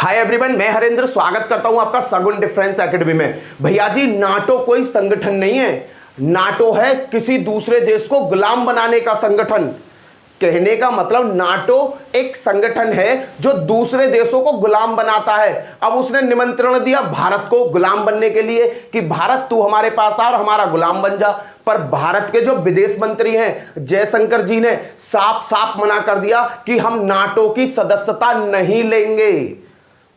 Hi everyone, मैं हरेंद्र स्वागत करता हूं आपका सगुन डिफेंस एकेडमी में। भैया जी, नाटो कोई संगठन नहीं है। नाटो है किसी दूसरे देश को गुलाम बनाने का संगठन। कहने का मतलब नाटो एक संगठन है जो दूसरे देशों को गुलाम बनाता है। अब उसने निमंत्रण दिया भारत को गुलाम बनने के लिए कि भारत तू हमारे पास आ और हमारा गुलाम बन जा। पर भारत के जो विदेश मंत्री हैं जयशंकर जी ने साफ साफ मना कर दिया कि हम नाटो की सदस्यता नहीं लेंगे।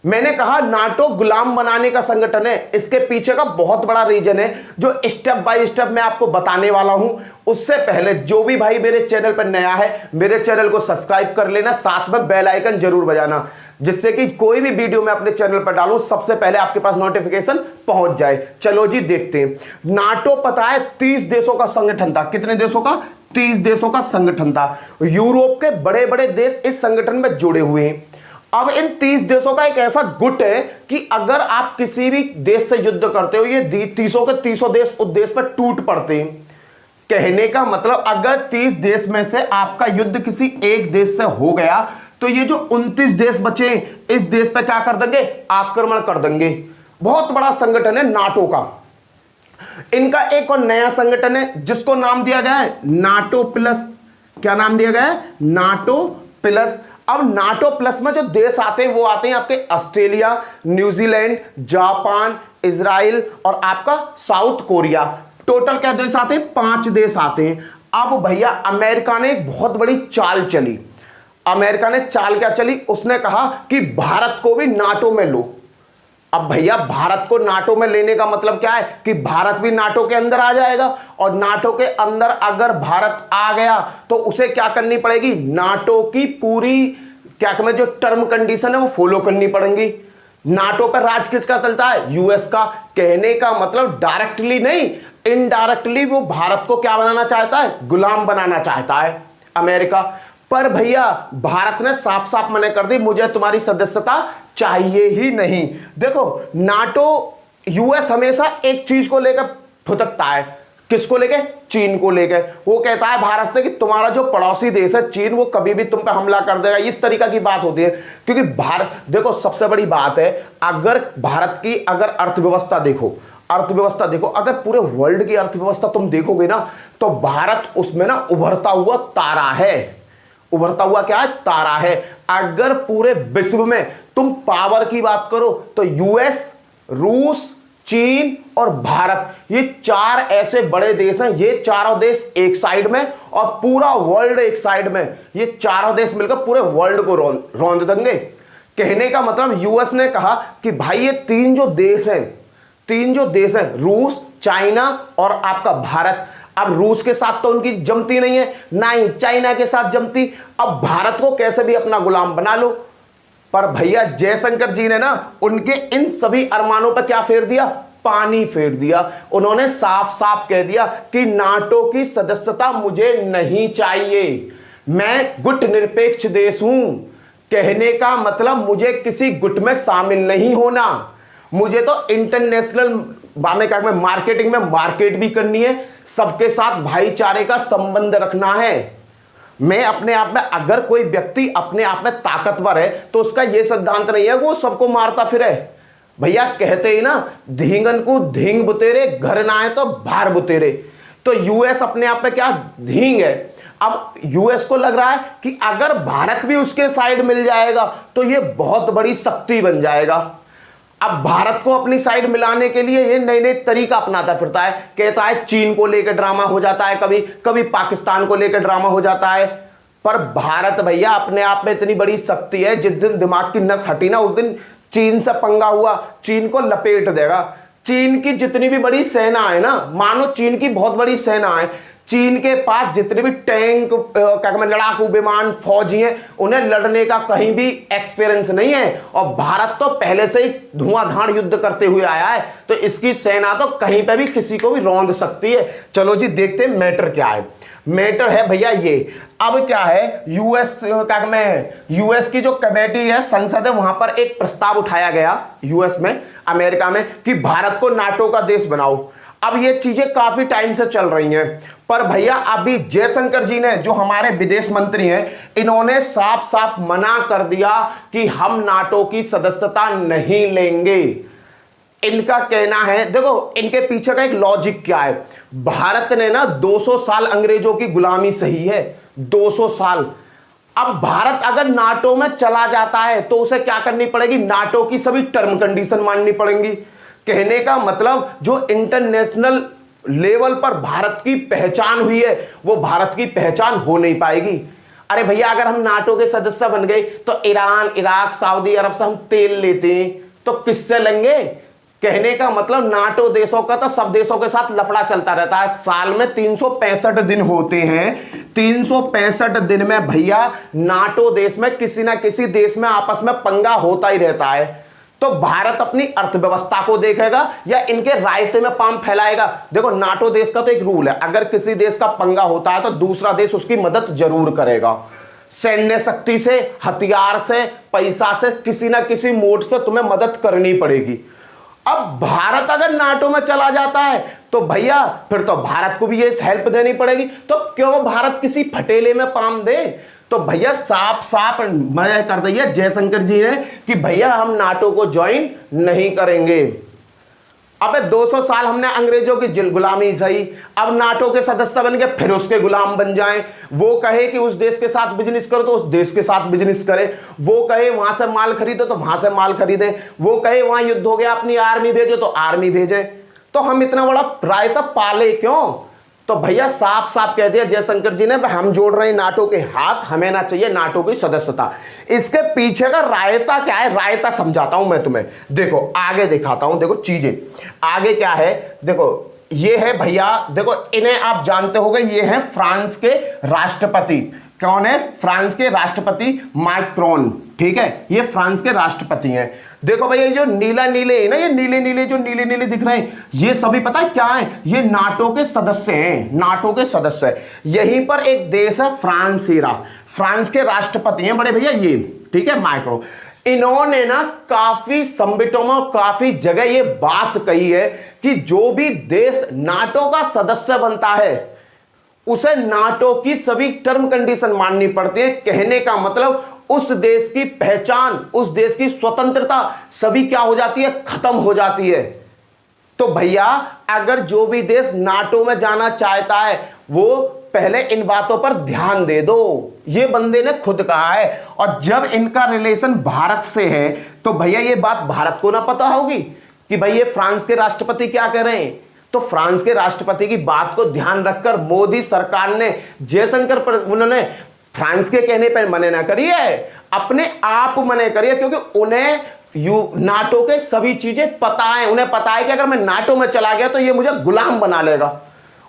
मैंने कहा नाटो गुलाम बनाने का संगठन है। इसके पीछे का बहुत बड़ा रीजन है जो स्टेप बाय स्टेप मैं आपको बताने वाला हूं। उससे पहले जो भी भाई मेरे चैनल पर नया है, मेरे चैनल को सब्सक्राइब कर लेना, साथ में बेल आइकन जरूर बजाना, जिससे कि कोई भी वीडियो मैं अपने चैनल पर डालूं सबसे पहले आपके पास नोटिफिकेशन पहुंच जाए। चलो जी देखते हैं। नाटो पता है 30 देशों का संगठन था। कितने देशों का? 30 देशों का संगठन था। यूरोप के बड़े बड़े देश इस संगठन में जुड़े हुए हैं। अब इन 30 देशों का एक ऐसा गुट है कि अगर आप किसी भी देश से युद्ध करते हो, ये 30 के 30 देश उस देश पर टूट पड़ते हैं। कहने का मतलब अगर 30 देश में से आपका युद्ध किसी एक देश से हो गया तो ये जो 29 देश बचे इस देश पर क्या कर देंगे? आक्रमण कर देंगे। बहुत बड़ा संगठन है नाटो का। इनका एक और नया संगठन है जिसको नाम दिया गया है नाटो प्लस। क्या नाम दिया गया है? NATO plus. अब नाटो प्लस में जो देश आते हैं वो आते हैं आपके ऑस्ट्रेलिया, न्यूजीलैंड, जापान, इजराइल और आपका साउथ कोरिया। टोटल क्या देश आते हैं? 5 देश आते हैं। अब भैया अमेरिका ने एक बहुत बड़ी चाल चली। अमेरिका ने चाल क्या चली? उसने कहा कि भारत को भी नाटो में लो। अब भैया भारत को नाटो में लेने का मतलब क्या है कि भारत भी नाटो के अंदर आ जाएगा, और नाटो के अंदर अगर भारत आ गया तो उसे क्या करनी पड़ेगी? नाटो की पूरी क्या कहते हैं जो टर्म कंडीशन है वो फॉलो करनी पड़ेंगी। नाटो पर राज किसका चलता है? यूएस का। कहने का मतलब डायरेक्टली नहीं, इनडायरेक्टली वो भारत को क्या बनाना चाहता है? गुलाम बनाना चाहता है अमेरिका। पर भैया भारत ने साफ साफ मना कर दी, मुझे तुम्हारी सदस्यता चाहिए ही नहीं। देखो नाटो, यूएस हमेशा एक चीज को लेकर फुदकता है। किसको लेके? चीन को लेकर। वो कहता है भारत से कि तुम्हारा जो पड़ोसी देश है चीन, वो कभी भी तुम पे हमला कर देगा। इस तरीका की बात होती है क्योंकि भारत, देखो सबसे बड़ी बात है, अगर भारत की अगर अर्थव्यवस्था देखो, अगर पूरे वर्ल्ड की अर्थव्यवस्था तुम देखोगे ना तो भारत उसमें ना उभरता हुआ तारा है। उभरता हुआ क्या है? तारा है। अगर पूरे विश्व में तुम पावर की बात करो तो यूएस, रूस, चीन और भारत, ये 4 ऐसे बड़े देश हैं। ये चारों देश एक साइड में और पूरा वर्ल्ड एक साइड में। ये चारों देश मिलकर पूरे वर्ल्ड को रौंद देंगे। कहने का मतलब यूएस ने कहा कि भाई ये 3 जो देश हैं, रूस, चाइना और आपका भारत। अब रूस के साथ तो उनकी जमती नहीं है, ना ही चाइना के साथ जमती। अब भारत को कैसे भी अपना गुलाम बना लो। पर भैया जयशंकर जी ने ना उनके इन सभी अरमानों पर क्या फेर दिया? पानी फेर दिया। उन्होंने साफ साफ कह दिया कि नाटो की सदस्यता मुझे नहीं चाहिए, मैं गुट निरपेक्ष देश हूं। कहने का मतलब मुझे किसी गुट में शामिल नहीं होना। मुझे तो इंटरनेशनल मार्केटिंग में मार्केट भी करनी है, सबके साथ भाईचारे का संबंध रखना है। मैं अपने आप में, अगर कोई व्यक्ति अपने आप में ताकतवर है तो उसका यह सिद्धांत नहीं है वो सबको मारता फिरे। भैया कहते ही ना, धींगन को धींग बुतेरे, घर ना आए तो भार बुतेरे। तो यूएस अपने आप में क्या धींग है। अब यूएस को लग रहा है कि अगर भारत भी उसके साइड मिल जाएगा तो यह बहुत बड़ी शक्ति बन जाएगा। अब भारत को अपनी साइड मिलाने के लिए ये नए नए तरीका अपनाता फिरता है। कहता है चीन को लेकर ड्रामा हो जाता है, कभी कभी पाकिस्तान को लेकर ड्रामा हो जाता है। पर भारत भैया अपने आप में इतनी बड़ी शक्ति है, जिस दिन दिमाग की नस हटी ना उस दिन चीन से पंगा हुआ, चीन को लपेट देगा। चीन की जितनी भी बड़ी सेना है ना, मानो चीन की बहुत बड़ी सेना है, चीन के पास जितने भी टैंक, लड़ाकू विमान, फौजी हैं, उन्हें लड़ने का कहीं भी एक्सपीरियंस नहीं है। और भारत तो पहले से ही धुआंधार युद्ध करते हुए आया है, तो इसकी सेना तो कहीं पे भी किसी को भी रौंद सकती है। चलो जी देखते हैं मैटर क्या है। मैटर है भैया ये, अब क्या है, यूएस की जो कमेटी है, संसद है, वहां पर एक प्रस्ताव उठाया गया यूएस में, अमेरिका में, कि भारत को नाटो का देश बनाओ। अब ये चीजें काफी टाइम से चल रही हैं, पर भैया अभी जयशंकर जी ने, जो हमारे विदेश मंत्री हैं, इन्होंने साफ साफ मना कर दिया कि हम नाटो की सदस्यता नहीं लेंगे। इनका कहना है, देखो इनके पीछे का एक लॉजिक क्या है, भारत ने ना 200 साल अंग्रेजों की गुलामी सही है, 200 साल। अब भारत अगर नाटो में चला जाता है तो उसे क्या करनी पड़ेगी, नाटो की सभी टर्म कंडीशन माननी पड़ेंगी। कहने का मतलब जो इंटरनेशनल लेवल पर भारत की पहचान हुई है वो भारत की पहचान हो नहीं पाएगी। अरे भैया अगर हम नाटो के सदस्य बन गए तो ईरान, इराक, सऊदी अरब से हम तेल लेते हैं तो किससे लेंगे। कहने का मतलब नाटो देशों का तो सब देशों के साथ लफड़ा चलता रहता है। साल में 365 दिन होते हैं, 365 दिन में भैया नाटो देश में किसी ना किसी देश में आपस में पंगा होता ही रहता है। तो भारत अपनी अर्थव्यवस्था को देखेगा या इनके रायते में पाम फैलाएगा। देखो नाटो देश का तो एक रूल है, अगर किसी देश का पंगा होता है तो दूसरा देश उसकी मदद जरूर करेगा, सैन्य शक्ति से, हथियार से, पैसा से, किसी ना किसी मोड से तुम्हें मदद करनी पड़ेगी। अब भारत अगर नाटो में चला जाता है तो भैया फिर तो भारत को भी ये हेल्प देनी पड़ेगी। तो क्यों भारत किसी फटेले में पाम दे। तो भैया साफ साफ मना कर दिया जयशंकर जी ने कि भैया हम नाटो को ज्वाइन नहीं करेंगे। अबे 200 साल हमने अंग्रेजों की गुलामी सही, अब नाटो के सदस्य बन के फिर उसके गुलाम बन जाएं। वो कहे कि उस देश के साथ बिजनेस करो तो उस देश के साथ बिजनेस करे, वो कहे वहां से माल खरीदो तो वहां से माल खरीदे, वो कहे वहां युद्ध हो गया अपनी आर्मी भेजो तो आर्मी भेजे। तो हम इतना बड़ा रायता पाले क्यों। तो भैया साफ साफ कह दिया जयशंकर जी ने, हम जोड़ रहे हैं नाटो के हाथ, हमें ना चाहिए नाटो की सदस्यता। इसके पीछे का रायता क्या है, रायता समझाता हूं मैं तुम्हें। देखो आगे दिखाता हूं, देखो चीजें आगे क्या है। देखो ये है भैया, देखो इन्हें आप जानते होंगे, ये है फ्रांस के राष्ट्रपति। कौन है, फ्रांस के राष्ट्रपति मैक्रोन। ठीक है, ये फ्रांस के राष्ट्रपति हैं। देखो भैया जो नीला नीले है ना, ये नीले नीले जो नीले नीले दिख रहे हैं, ये सभी पता है क्या है, ये नाटो के सदस्य हैं, नाटो के सदस्य। यहीं पर एक देश है फ्रांस, फ्रांस के राष्ट्रपति हैं बड़े भैया ये। ठीक है, मैक्रो, इन्होंने ना काफी संबितों में काफी जगह ये बात कही है कि जो भी देश नाटो का सदस्य बनता है उसे नाटो की सभी टर्म कंडीशन माननी पड़ती है। कहने का मतलब उस देश की पहचान, उस देश की स्वतंत्रता सभी क्या हो जाती है, खत्म हो जाती है। तो भैया अगर जो भी देश नाटो में जाना चाहता है वो पहले इन बातों पर ध्यान दे दो, ये बंदे ने खुद कहा है। और जब इनका रिलेशन भारत से है तो भैया ये बात भारत को ना पता होगी कि भाई ये फ्रांस के राष्ट्रपति क्या कह रहे हैं। तो फ्रांस के राष्ट्रपति की बात को ध्यान रखकर मोदी सरकार ने जयशंकर पर, उन्होंने फ्रांस के कहने पर मने ना करिए, अपने आप मने करिए, क्योंकि उन्हें नाटो के सभी चीजें पता है। उन्हें पता है कि अगर मैं नाटो में चला गया तो ये मुझे गुलाम बना लेगा,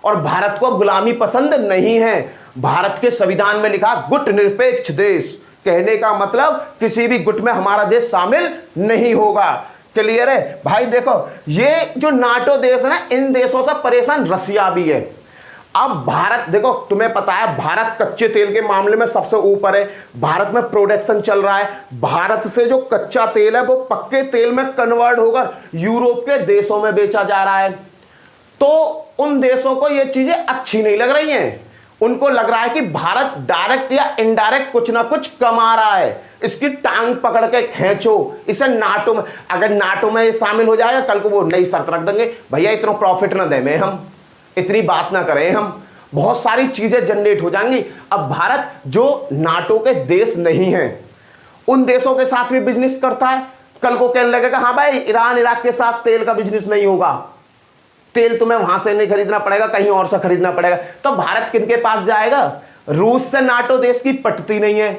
और भारत को गुलामी पसंद नहीं है। भारत के संविधान में लिखा गुट निरपेक्ष देश, कहने का मतलब किसी भी गुट में हमारा देश शामिल नहीं होगा। क्लियर है भाई। देखो ये जो नाटो देश है ना, इन देशों से परेशान रसिया भी है। अब भारत, देखो तुम्हें पता है भारत कच्चे तेल के मामले में सबसे ऊपर है, भारत में प्रोडक्शन चल रहा है। भारत से जो कच्चा तेल है वो पक्के तेल में कन्वर्ट होकर यूरोप के देशों में बेचा जा रहा है। तो उन देशों को ये चीजें अच्छी नहीं लग रही हैं, उनको लग रहा है कि भारत डायरेक्ट या इनडायरेक्ट कुछ ना कुछ कमा रहा है, इसकी टांग पकड़ के खींचो इसे नाटो में। अगर नाटो में ये शामिल हो जाएगा कल को वो नई शर्त रख देंगे, भैया इतना प्रॉफिट ना दें, हम इतनी बात ना करें, हम बहुत सारी चीजें जनरेट हो जाएंगी। अब भारत जो नाटो के देश नहीं है उन देशों के साथ भी बिजनेस करता है, कल को कहने लगेगा हाँ भाई ईरान इराक के साथ तेल का बिजनेस नहीं होगा, तेल तुम्हें वहां से नहीं खरीदना पड़ेगा, कहीं और से खरीदना पड़ेगा। तो भारत किनके पास जाएगा, रूस से नाटो देश की पटती नहीं है।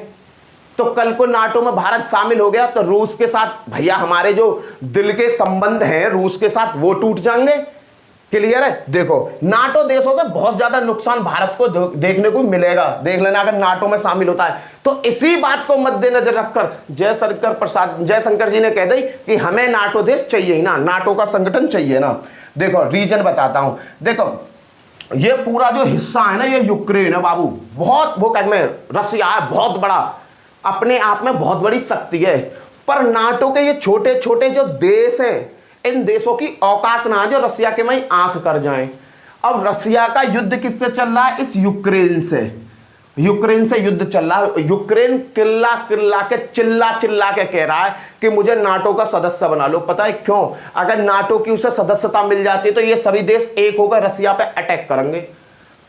तो कल को नाटो में भारत शामिल हो गया तो रूस के साथ भैया हमारे जो दिल के संबंध हैं रूस के साथ वो टूट जाएंगे। क्लियर है। देखो नाटो देशों से बहुत ज्यादा नुकसान भारत को देखने को मिलेगा, देख लेना अगर नाटो में शामिल होता है। तो इसी बात को मद्देनजर रखकर जयशंकर जी ने कह दी कि हमें नाटो देश चाहिए ही ना, नाटो का संगठन चाहिए ना। देखो रीजन बताता हूं, देखो ये पूरा जो हिस्सा है ना ये यूक्रेन है बाबू, बहुत वो कहते हैं रसिया है, बहुत बड़ा, अपने आप में बहुत बड़ी शक्ति है। पर नाटो के ये छोटे छोटे जो देश हैं इन देशों की औकात ना जो रसिया के वहीं आंख कर जाएं। अब रसिया का युद्ध किससे चल रहा है? इस यूक्रेन से। यूक्रेन से युद्ध चल रहा है। यूक्रेन चिल्ला चिल्ला के कह रहा है कि मुझे नाटो का सदस्य बना लो। पता है क्यों? अगर नाटो की उसे सदस्यता मिल जाती है तो ये सभी देश एक होकर रसिया पे अटैक करेंगे।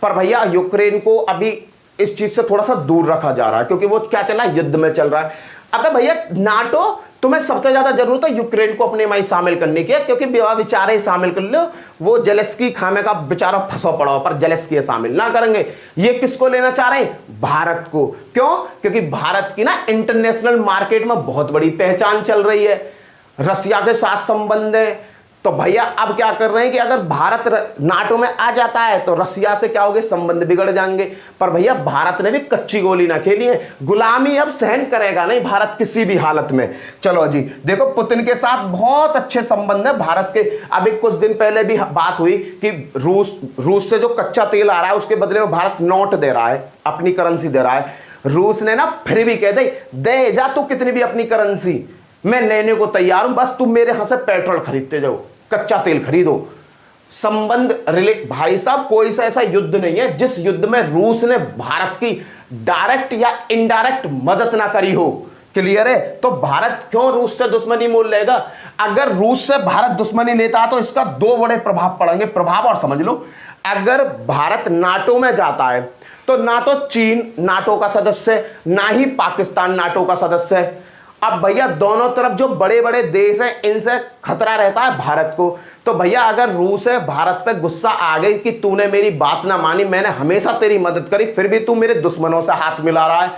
पर भैया यूक्रेन को अभी इस चीज से थोड़ा सा दूर रखा जा रहा है, क्योंकि वो क्या चल रहा है, युद्ध में चल रहा है। अबे भैया नाटो, तुम्हें सबसे ज्यादा जरूरत है यूक्रेन को अपने में शामिल करने की, क्योंकि बेचारे शामिल कर लो, वो जेलेस्की खामे का बेचारा फंसा पड़ा हो, पर जेलेस्की शामिल ना करेंगे। ये किसको लेना चाह रहे हैं? भारत को। क्यों? क्योंकि भारत की ना इंटरनेशनल मार्केट में बहुत बड़ी पहचान चल रही है, रसिया के साथ संबंध है। तो भैया अब क्या कर रहे हैं कि अगर भारत नाटो में आ जाता है तो रसिया से क्या होगा, संबंध बिगड़ जाएंगे। पर भैया भारत ने भी कच्ची गोली ना खेली है, गुलामी अब सहन करेगा नहीं भारत किसी भी हालत में। चलो जी, देखो पुतिन के साथ बहुत अच्छे संबंध है भारत के। अभी कुछ दिन पहले भी बात हुई कि रूस से जो कच्चा तेल आ रहा है उसके बदले में भारत नोट दे रहा है, अपनी करेंसी दे रहा है। रूस ने ना फिर भी कह दे जा तू कितनी भी अपनी करेंसी, मैं लेने को तैयार हूं, बस तुम मेरे यहां से पेट्रोल खरीदते जाओ, कच्चा तेल खरीदो। संबंध भाई साहब, कोई सा ऐसा युद्ध नहीं है जिस युद्ध में रूस ने भारत की डायरेक्ट या इनडायरेक्ट मदद ना करी हो। क्लियर है? तो भारत क्यों रूस से दुश्मनी मोल लेगा? अगर रूस से भारत दुश्मनी लेता तो इसका दो बड़े प्रभाव पड़ेंगे। प्रभाव और समझ लो, अगर भारत नाटो में जाता है तो ना तो चीन नाटो का सदस्य, ना ही पाकिस्तान नाटो का सदस्य है। अब भैया दोनों तरफ जो बड़े बड़े देश हैं इनसे खतरा रहता है भारत को। तो भैया अगर रूस है भारत पे गुस्सा आ गई कि तूने मेरी बात ना मानी, मैंने हमेशा तेरी मदद करी, फिर भी तू मेरे दुश्मनों से हाथ मिला रहा है,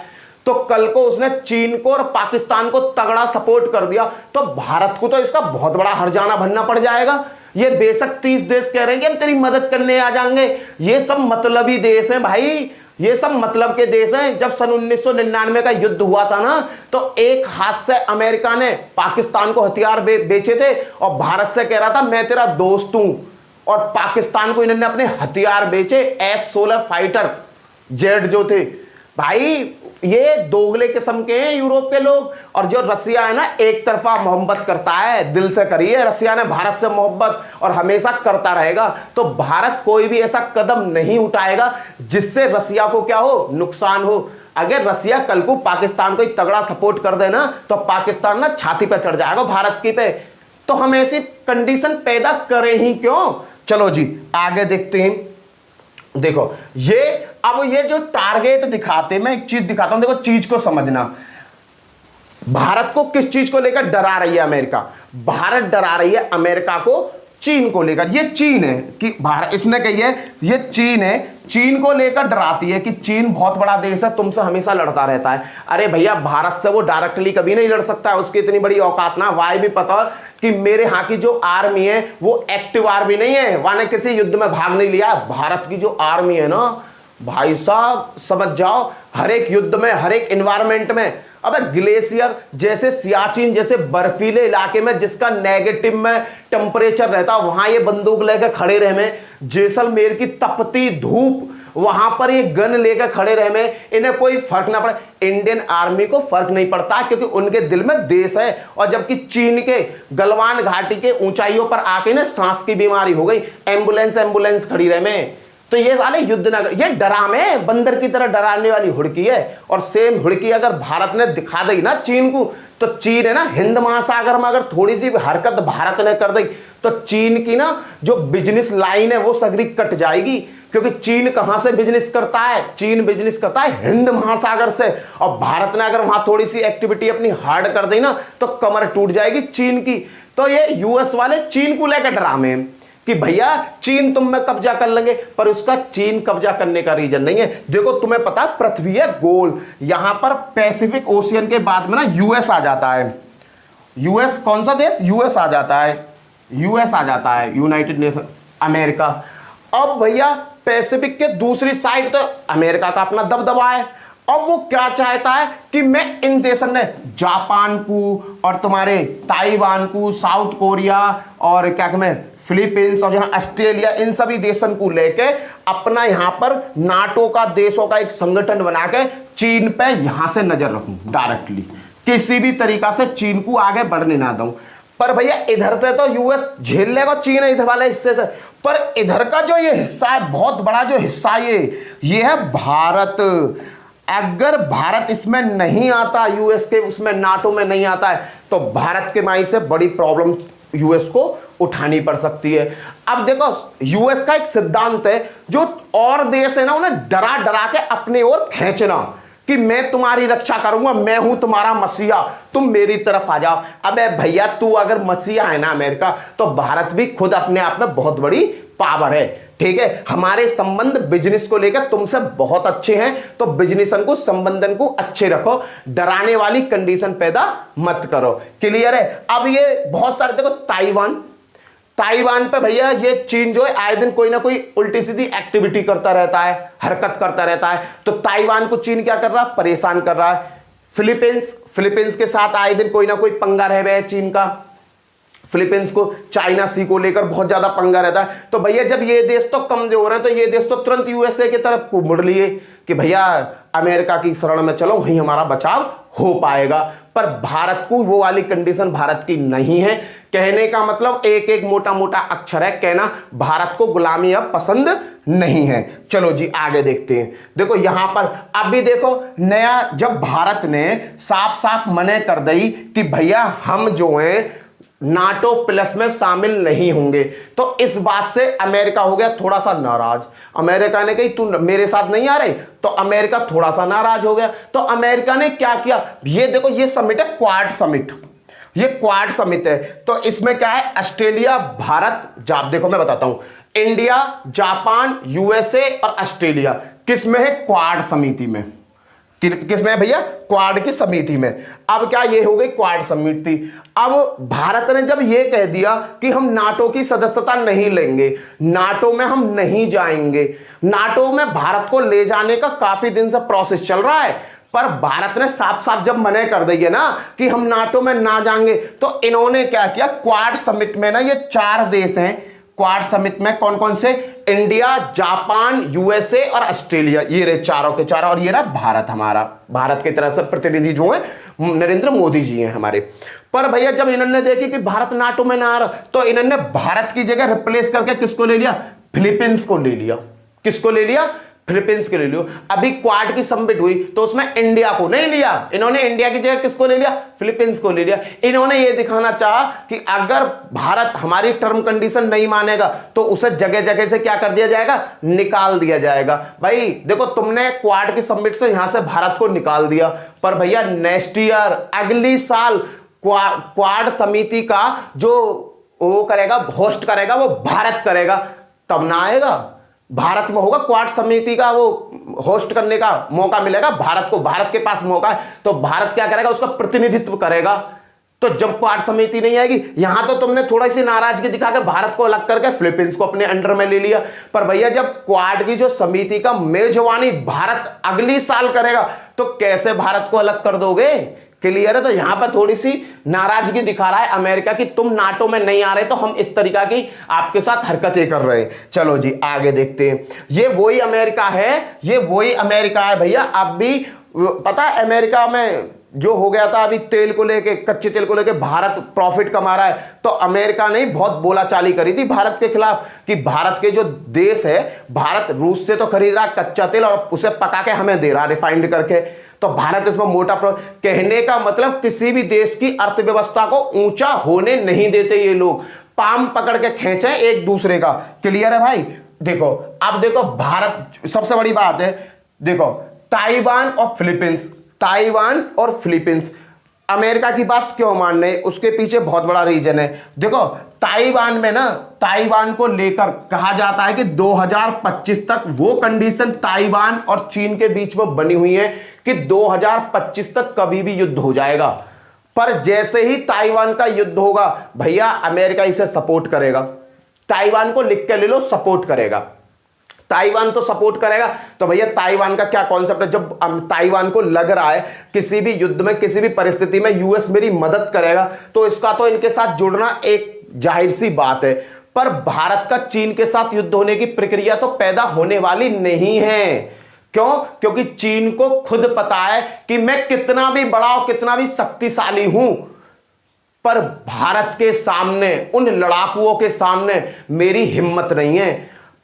तो कल को उसने चीन को और पाकिस्तान को तगड़ा सपोर्ट कर दिया तो भारत को तो इसका बहुत बड़ा हर्जाना भरना पड़ जाएगा। ये बेशक 30 देश कह रहे हैं कि हम तेरी मदद करने आ जाएंगे, ये सब मतलबी देश हैं भाई, ये सब मतलब के देश हैं। जब सन 1999 का युद्ध हुआ था ना, तो एक हाथ से अमेरिका ने पाकिस्तान को हथियार बेचे थे और भारत से कह रहा था मैं तेरा दोस्त हूं, और पाकिस्तान को इन्होंने अपने हथियार बेचे, F-16 फाइटर जेट जो थे। भाई ये दोगले किस्म के हैं यूरोप के लोग। और जो रसिया है ना, एक तरफा मोहब्बत करता है, दिल से करी है रसिया ने भारत से मोहब्बत और हमेशा करता रहेगा। तो भारत कोई भी ऐसा कदम नहीं उठाएगा जिससे रसिया को क्या हो, नुकसान हो। अगर रसिया कल को पाकिस्तान को तगड़ा सपोर्ट कर देना तो पाकिस्तान ना छाती पे चढ़ जाएगा भारत की पे। तो हम ऐसी कंडीशन पैदा करें ही क्यों। चलो जी आगे देखते हैं। देखो अब ये जो टारगेट दिखाते, मैं एक चीज दिखाता हूं, देखो चीज को समझना। भारत को किस चीज को लेकर डरा रही है अमेरिका? भारत डरा रही है अमेरिका को चीन को लेकर। ये चीन है कि भारत, इसने कही है ये चीन है, चीन को लेकर डराती है कि चीन बहुत बड़ा देश है, तुमसे हमेशा लड़ता रहता है। अरे भैया भारत से वो डायरेक्टली कभी नहीं लड़ सकता है, उसकी इतनी बड़ी औकात ना। वाई भी पता कि मेरे यहाँ की जो आर्मी है वो एक्टिव आर्मी नहीं है, वाने किसी युद्ध में भाग नहीं लिया। भारत की जो आर्मी है ना भाई साहब, समझ जाओ हर एक युद्ध में, हर एक एनवायरमेंट में, अबे ग्लेशियर जैसे, सियाचिन जैसे बर्फीले इलाके में जिसका नेगेटिव में टेम्परेचर रहता, वहां ये बंदूक लेकर खड़े रहे में। जैसलमेर की तपती धूप, वहां पर ये गन लेकर खड़े रहे में, इन्हें कोई फर्क ना पड़े। इंडियन आर्मी को फर्क नहीं पड़ता क्योंकि उनके दिल में देश है। और जबकि चीन के गलवान घाटी के ऊंचाइयों पर आके ना सांस की बीमारी हो गई, एम्बुलेंस खड़ी रहे में। तो ये साले युद्ध ना, ये डरामे बंदर की तरह डराने वाली हुड़की है। और सेम हुड़की अगर भारत ने दिखा दी ना चीन को, तो चीन है ना हिंद महासागर में अगर थोड़ी सी हरकत भारत ने कर दी तो चीन की ना जो बिजनेस लाइन है वो सगरी कट जाएगी। क्योंकि चीन कहां से बिजनेस करता है? चीन बिजनेस करता है हिंद महासागर से, और भारत ने अगर वहां थोड़ी सी एक्टिविटी अपनी हार्ड कर दी ना तो कमर टूट जाएगी चीन की। तो ये यूएस वाले चीन को लेकर डरामे कि भैया चीन तुम में कब्जा कर लेंगे, पर उसका चीन कब्जा करने का रीजन नहीं है। देखो तुम्हें पता पृथ्वी है गोल, यहां पर पैसिफिक ओशियन के बाद में ना यूएस आ जाता है। यूएस कौन सा देश? यूएस आ जाता है, यूएस आ जाता है, यूनाइटेड नेशन अमेरिका। अब भैया पैसिफिक के दूसरी साइड तो अमेरिका का अपना दबदबा है। अब वो क्या चाहता है कि मैं इन देशों ने जापान को और तुम्हारे ताइवान को, साउथ कोरिया और क्या कहते फिलीपींस और जहां ऑस्ट्रेलिया, इन सभी देशों को लेके अपना यहां पर नाटो का देशों का एक संगठन बना के चीन पे यहां से नजर रखूं डायरेक्टली, किसी भी तरीका से चीन को आगे बढ़ने ना दूं। पर भैया इधर से तो यूएस झेल लेगा चीन इधर वाले हिस्से से, पर इधर का जो ये हिस्सा है, बहुत बड़ा जो हिस्सा ये है भारत। अगर भारत इसमें नहीं आता, यूएस के उसमें नाटो में नहीं आता है, तो भारत के माई से बड़ी प्रॉब्लम यूएस को उठानी पड़ सकती है। अब देखो यूएस का एक सिद्धांत है, जो और देश है ना उन्हें डरा डरा के अपने ओर खींचना, कि मैं तुम्हारी रक्षा करूंगा, मैं हूं तुम्हारा मसीहा, तुम मेरी तरफ आ जाओ। अबे भैया तू अगर मसीहा है ना अमेरिका, तो भारत भी खुद अपने आप में बहुत बड़ी पावर है, ठीक है। हमारे संबंध बिजनेस को लेकर तुमसे बहुत अच्छे हैं, तो बिजनेसन को संबंधन को अच्छे रखो, डराने वाली कंडीशन पैदा मत करो। क्लियर है। अब ये बहुत सारे देखो ताइवान पे भैया ये चीन जो है आए दिन कोई ना कोई उल्टी सीधी एक्टिविटी करता रहता है, हरकत करता रहता है। तो ताइवान को चीन क्या कर रहा है, परेशान कर रहा है। फिलीपींस के साथ आए दिन कोई ना कोई पंगा रह गया है चीन का। फिलीपींस को चाइना सी को लेकर बहुत ज्यादा पंगा रहता है। तो भैया जब ये देश तो कमजोर है, तो ये देश तो तुरंत यूएसए की तरफ को मुड़ लिए कि भैया अमेरिका की शरण में चलो, वहीं हमारा बचाव हो पाएगा। पर भारत को वो वाली कंडीशन भारत की नहीं है। कहने का मतलब एक एक मोटा मोटा अक्षर है, कहना भारत को गुलामी अब पसंद नहीं है। चलो जी आगे देखते हैं। देखो यहां पर अभी देखो नया, जब भारत ने साफ साफ मना कर दी कि भैया हम जो हैं नाटो प्लस में शामिल नहीं होंगे, तो इस बात से अमेरिका हो गया थोड़ा सा नाराज। अमेरिका ने कही तू मेरे साथ नहीं आ रही, तो अमेरिका थोड़ा सा नाराज हो गया। तो अमेरिका ने क्या किया, ये देखो ये समिट है क्वाड समिट, ये क्वाड समिट है। तो इसमें क्या है, ऑस्ट्रेलिया, भारत, देखो मैं बताता हूं, इंडिया, जापान, यूएसए और ऑस्ट्रेलिया किस में है, क्वाड समिति में। किसमें है भैया, क्वाड की समिति में। अब क्या ये हो गई क्वाड समिति। अब भारत ने जब ये कह दिया कि हम नाटो की सदस्यता नहीं लेंगे, नाटो में हम नहीं जाएंगे, नाटो में भारत को ले जाने का काफी दिन से प्रोसेस चल रहा है, पर भारत ने साफ साफ जब मना कर दी है ना कि हम नाटो में ना जाएंगे, तो इन्होंने क्या किया, क्वाड समिट में ना ये 4 देश हैं, क्वाड समिट में कौन कौन से, इंडिया, जापान, यूएसए और ऑस्ट्रेलिया, ये रहे चारों के चारों, और ये रहा भारत। हमारा भारत की तरफ से प्रतिनिधि जो है नरेंद्र मोदी जी हैं हमारे। पर भैया जब इन्होंने देखी कि भारत नाटो में ना आ रहा, तो इन्होंने भारत की जगह रिप्लेस करके किसको ले लिया, फिलीपींस को ले लिया। किसको ले लिया, फिलीपींस के ले लियो। अभी क्वाड की समिट हुई तो उसमें इंडिया को नहीं लिया, इन्होंने इंडिया की जगह किसको ले लिया, फिलीपींस को ले लिया। इन्होंने ये दिखाना चाहा कि अगर भारत हमारी टर्म कंडीशन नहीं मानेगा तो उसे जगह जगह से क्या कर दिया जाएगा, निकाल दिया जाएगा। भाई देखो तुमने क्वाड की समिट से यहां से भारत को निकाल दिया, पर भैया नेक्स्ट ईयर अगली साल क्वाड समिति का जो वो करेगा, होस्ट करेगा, वो भारत करेगा, तब ना आएगा। भारत में होगा क्वाड समिति का, वो होस्ट करने का मौका मिलेगा भारत को, भारत के पास मौका है, तो भारत क्या करेगा, उसका प्रतिनिधित्व करेगा। तो जब क्वाड समिति नहीं आएगी, यहां तो तुमने थोड़ी सी नाराजगी दिखाकर भारत को अलग करके फिलीपींस को अपने अंडर में ले लिया, पर भैया जब क्वाड की जो समिति का मेजबानी भारत अगली साल करेगा, तो कैसे भारत को अलग कर दोगे। क्लियर है। तो यहां पर थोड़ी सी नाराजगी दिखा रहा है अमेरिका की, तुम नाटो में नहीं आ रहे तो हम इस तरीका की आपके साथ हरकतें कर रहे हैं। चलो जी आगे देखते हैं। ये वही अमेरिका है, ये वही अमेरिका है भैया। अब भी पता है अमेरिका में जो हो गया था अभी तेल को लेके, कच्चे तेल को लेके भारत प्रॉफिट कमा रहा है, तो अमेरिका ने बहुत बोलाचाली करी थी भारत के खिलाफ कि भारत के जो देश है, भारत रूस से तो खरीद रहा कच्चा तेल और उसे पका के हमें दे रहा रिफाइंड करके, तो भारत इसमें मोटा कहने का मतलब किसी भी देश की अर्थव्यवस्था को ऊंचा होने नहीं देते ये लोग, पाम पकड़ के खींचे एक दूसरे का। क्लियर है भाई। देखो अब देखो भारत, सबसे बड़ी बात है देखो ताइवान और फिलीपींस, ताइवान और फिलीपींस अमेरिका की बात क्यों मान रहे, उसके पीछे बहुत बड़ा रीजन है। देखो ताइवान में ना, ताइवान को लेकर कहा जाता है कि 2025 तक वो कंडीशन ताइवान और चीन के बीच में बनी हुई है कि 2025 तक कभी भी युद्ध हो जाएगा। पर जैसे ही ताइवान का युद्ध होगा भैया अमेरिका इसे सपोर्ट करेगा, ताइवान को लिख के ले लो, सपोर्ट करेगा। ताइवान तो सपोर्ट करेगा, तो भैया ताइवान का क्या कॉन्सेप्ट है, जब ताइवान को लग रहा है किसी भी युद्ध में, किसी भी परिस्थिति में यूएस मेरी मदद करेगा, तो इसका तो इनके साथ जुड़ना एक जाहिर सी बात है। पर भारत का चीन के साथ युद्ध होने की प्रक्रिया तो पैदा होने वाली नहीं है। क्यों? क्योंकि चीन को खुद पता है कि मैं कितना भी बड़ा और कितना भी शक्तिशाली हूं, पर भारत के सामने, उन लड़ाकुओं के सामने मेरी हिम्मत नहीं है।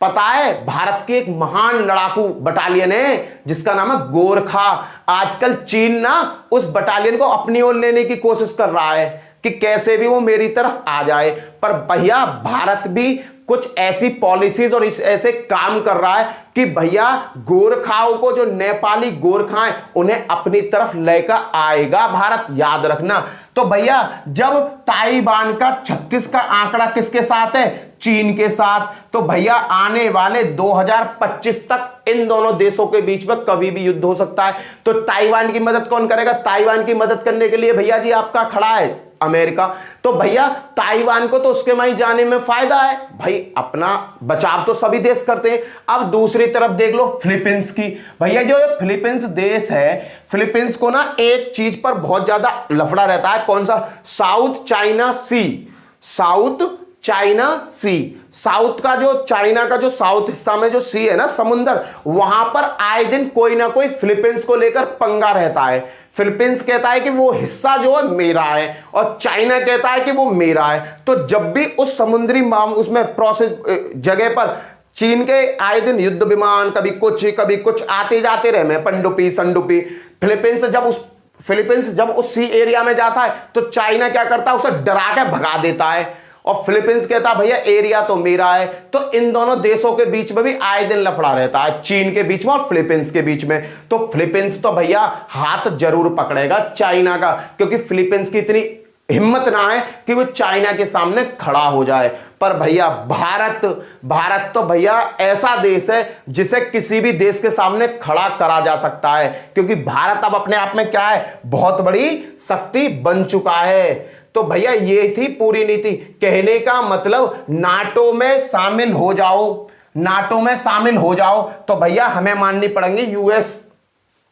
पता है, भारत की एक महान लड़ाकू बटालियन है जिसका नाम है गोरखा। आजकल चीन ना उस बटालियन को अपनी ओर लेने की कोशिश कर रहा है कि कैसे भी वो मेरी तरफ आ जाए। पर भैया भारत भी कुछ ऐसी पॉलिसीज और ऐसे काम कर रहा है कि भैया गोरखाओं को, जो नेपाली गोरखा हैं, उन्हें अपनी तरफ लेकर आएगा भारत, याद रखना। तो भैया जब ताइवान का 36 का आंकड़ा किसके साथ है? चीन के साथ। तो भैया आने वाले 2025 तक इन दोनों देशों के बीच में कभी भी युद्ध हो सकता है। तो ताइवान की मदद कौन करेगा? ताइवान की मदद करने के लिए भैया जी आपका खड़ा है अमेरिका। तो भैया ताइवान को तो उसके वहीं जाने में फायदा है, भाई अपना बचाव तो सभी देश करते हैं। अब दूसरी तरफ देख लो फिलीपींस की। भैया जो ये फिलीपींस देश है, फिलीपींस को ना एक चीज पर बहुत ज्यादा लफड़ा रहता है। कौन सा? साउथ चाइना सी। साउथ चाइना सी, साउथ का जो चाइना का जो साउथ हिस्सा में जो सी है ना, समुंदर, वहां पर आए दिन कोई ना कोई फिलीपींस को लेकर पंगा रहता है। फिलीपींस कहता है कि वो हिस्सा जो है मेरा है और चाइना कहता है कि वो मेरा है। तो जब भी उस समुद्री उसमें प्रोसेस जगह पर चीन के आए दिन युद्ध विमान कभी कुछ आते जाते रहे, मैं पनडुब्बी संडुब्बी। फिलीपींस जब उस सी एरिया में जाता है तो चाइना क्या करता है? उसे डरा के भगा देता है और फिलीपींस कहता भैया एरिया तो मेरा है। तो इन दोनों देशों के बीच में भी आए दिन लफड़ा रहता है, चीन के बीच में और फिलीपींस के बीच में। तो फिलीपींस तो भैया हाथ जरूर पकड़ेगा चाइना का, क्योंकि फिलीपींस की इतनी हिम्मत ना है कि वो चाइना के सामने खड़ा हो जाए। पर भैया भारत तो भैया ऐसा देश है जिसे किसी भी देश के सामने खड़ा करा जा सकता है, क्योंकि भारत अब अपने आप में क्या है? बहुत बड़ी शक्ति बन चुका है। तो भैया ये थी पूरी नीति। कहने का मतलब नाटो में शामिल हो जाओ, नाटो में शामिल हो जाओ तो भैया हमें माननी पड़ेंगी यूएस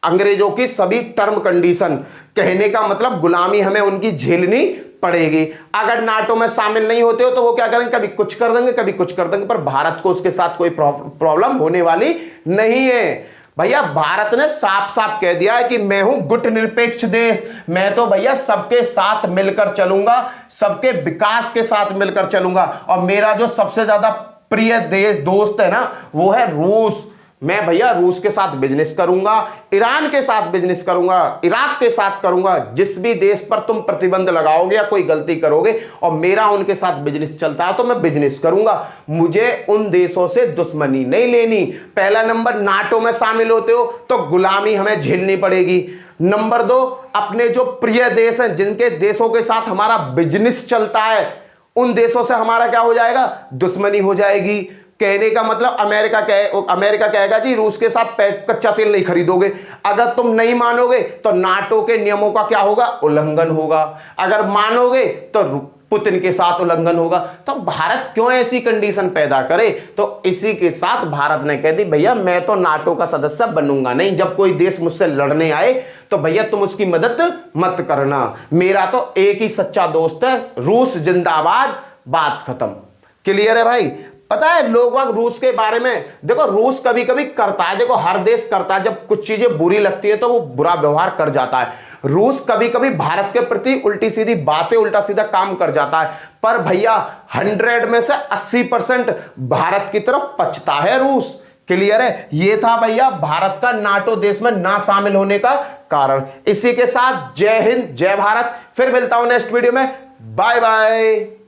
अंग्रेजों की सभी टर्म कंडीशन। कहने का मतलब गुलामी हमें उनकी झेलनी पड़ेगी। अगर नाटो में शामिल नहीं होते हो तो वो क्या करेंगे? कभी कुछ कर देंगे, कभी कुछ कर देंगे, पर भारत को उसके साथ कोई प्रॉब्लम होने वाली नहीं है। भैया भारत ने साफ साफ कह दिया है कि मैं हूं गुटनिरपेक्ष देश, मैं तो भैया सबके साथ मिलकर चलूंगा, सबके विकास के साथ मिलकर चलूंगा। और मेरा जो सबसे ज्यादा प्रिय दोस्त है ना, वो है रूस। मैं भैया रूस के साथ बिजनेस करूंगा, ईरान के साथ बिजनेस करूंगा, इराक के साथ करूंगा। जिस भी देश पर तुम प्रतिबंध लगाओगे या कोई गलती करोगे और मेरा उनके साथ बिजनेस चलता है तो मैं बिजनेस करूंगा। मुझे उन देशों से दुश्मनी नहीं लेनी। पहला नंबर, नाटो में शामिल होते हो तो गुलामी हमें झेलनी पड़ेगी। नंबर 2, अपने जो प्रिय देश हैं, जिनके देशों के साथ हमारा बिजनेस चलता है, उन देशों से हमारा क्या हो जाएगा? दुश्मनी हो जाएगी। कहने का मतलब अमेरिका कहेगा जी रूस के साथ कच्चा तेल नहीं खरीदोगे। अगर तुम नहीं मानोगे तो नाटो के नियमों का क्या होगा? उल्लंघन होगा। अगर मानोगे तो पुतिन के साथ उल्लंघन होगा। तो भारत क्यों ऐसी कंडीशन पैदा करे? तो इसी के साथ भारत ने कह दी भैया मैं तो नाटो का सदस्य बनूंगा नहीं। जब कोई देश मुझसे लड़ने आए तो भैया तुम उसकी मदद मत करना। मेरा तो एक ही सच्चा दोस्त है, रूस जिंदाबाद, बात खत्म। क्लियर है भाई? पता है लोग बाग रूस के बारे में, देखो रूस कभी कभी करता है, देखो हर देश करता है, जब कुछ चीजें बुरी लगती है तो वो बुरा व्यवहार कर जाता है। रूस कभी कभी भारत के प्रति उल्टी सीधी बातें, उल्टा सीधा काम कर जाता है। पर भैया 100 में से 80% भारत की तरफ पछता है रूस। क्लियर है? ये था भैया भारत का नाटो देश में ना शामिल होने का कारण। इसी के साथ जय हिंद, जय भारत। फिर मिलता हूं नेक्स्ट वीडियो में। Bye bye.